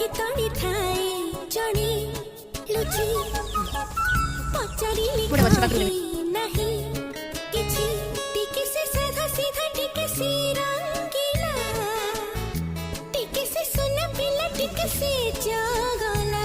आखि तड़ी थाए जड़े लुची पचारी नहीं किछि टिके से साधा सीधा टिके से रंगीला टिके से सुना पिला टिके से जगला